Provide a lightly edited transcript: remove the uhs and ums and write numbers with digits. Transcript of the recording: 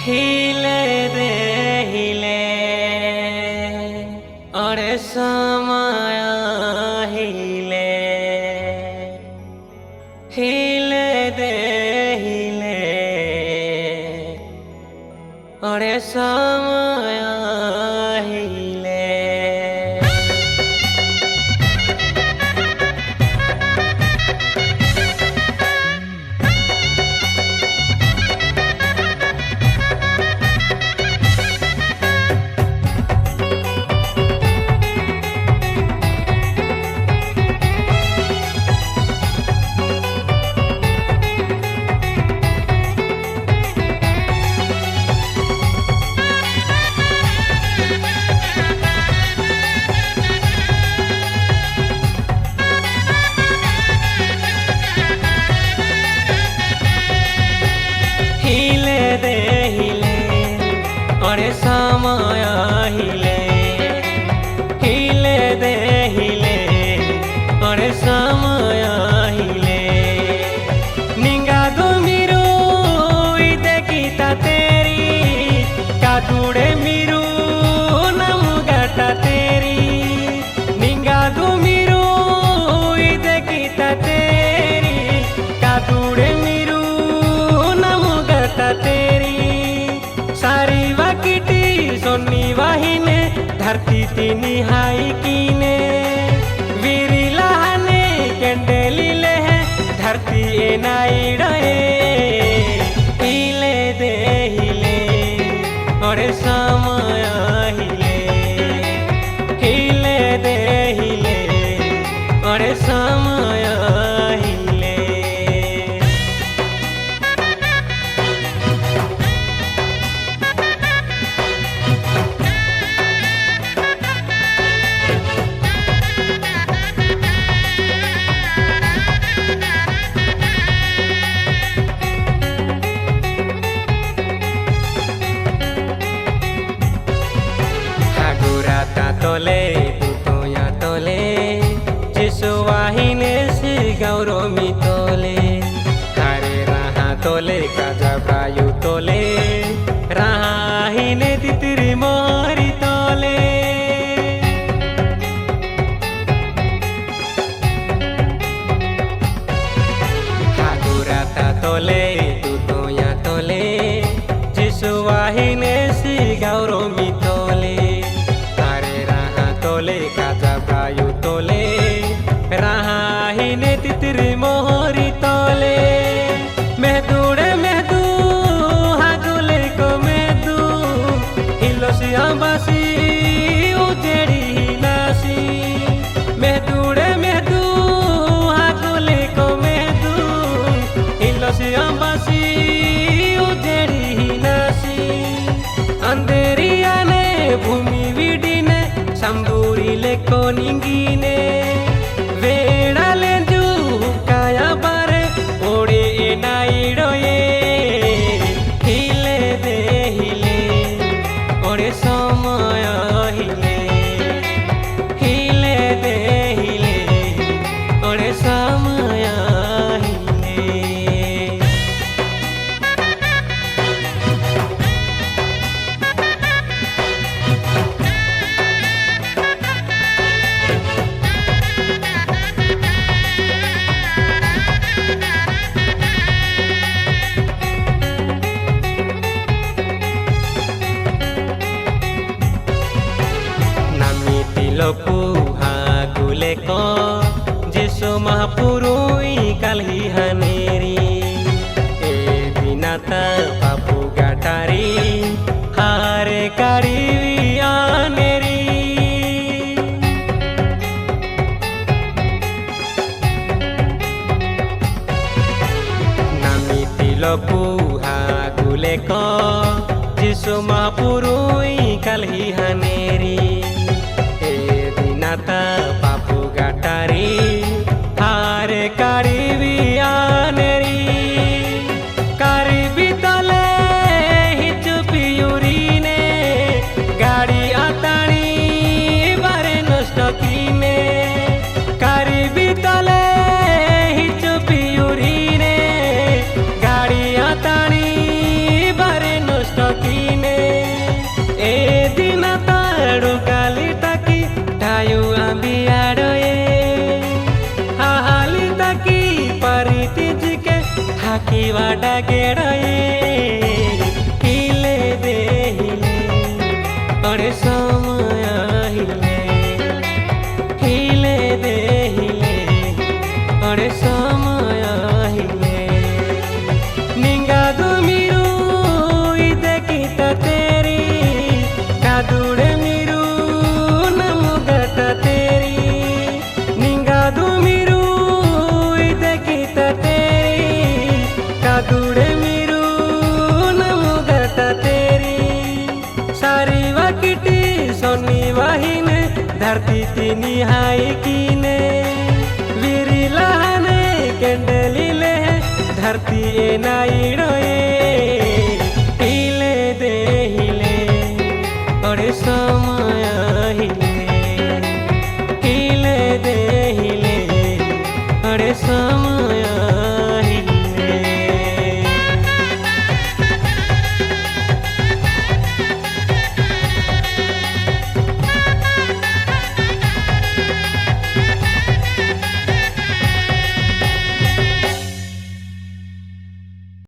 हिले दे हिले अरे समय हिले हिले दे हिले अरे समय हिले अरे समय हिले हिले दे हिले अरे समय हिले निंगा दो मिरू इदे गीता तेरी कातुड़े मिरू नमुगाटा तेरी निंगा दो मिरू इदे गीता तेरी कातुड़े मिरू नमुगाटा तेरी सारी वाकिटी सोनी वाहिने धरती तीनी हाई कीने वीरिला हने केंडेली ले है धरती ए नाई डे हिले दे हिले अरे समय हिले हिले दे हिले अरे समय तोले तू या तोले जिसु वाहिने से गौरमी तोले थारे रहा तोले काजा प्रायु तोले रहा हिने तितरी मोरी तोले ठाकुराता तोले तू या तोले जिसु वाहिने से गौरमी तोले तोले काजा प्रायु तोले रहा हिने तितरी मोहरी तोले मेहदूड़े मेहदू हागुले को मेहदू हिलोसी आंबासी उजेड़ी हिलासी मेहदूड़े मेहदू हागुले को मेहदू हिलोसी आंबासी उजेड़ी हिलासी अंधेरिया ने भूमि विडी ने संबूरी ले को निंगीने वेड़ाले जू काया बारे ओड़े ए नाइडोये हिले दे हिले ओड़े समय हिले हिले दे हिले ओड़े समय लोकु हागुले को जिसु महापुरुई कलही हनेरी ए दिनाता पापु गाटारी हारे कारीवी आनेरी नामिति लोकु हागुले को जिसु महापुरुई कलही हनेरी नाता पापु गाटारी हारे कारीवी आनेरी कारीवी तले हिचु पियूरी ने गाड़ी आतानी बारे नष्ट कीने कारीवी तले हिचु पियूरी ने गाड़ी आतानी बारे नष्ट ढाकी वाडा गेड़े हिले दे हिले अरे समय हिले दे हिले अरे समय हिले निंगा दुमिरू इदे कीता तेरी कादुड़े मिरू नमुगता तेरी निंगा दुमिरू इदे कीता तेरी कादुड़े मिरू नमुगता तेरी सारी वाकिटी सोनी वाहिने धरती तीनी हाई कीने विरी लहाने केंडली ले धरती ए नाइडो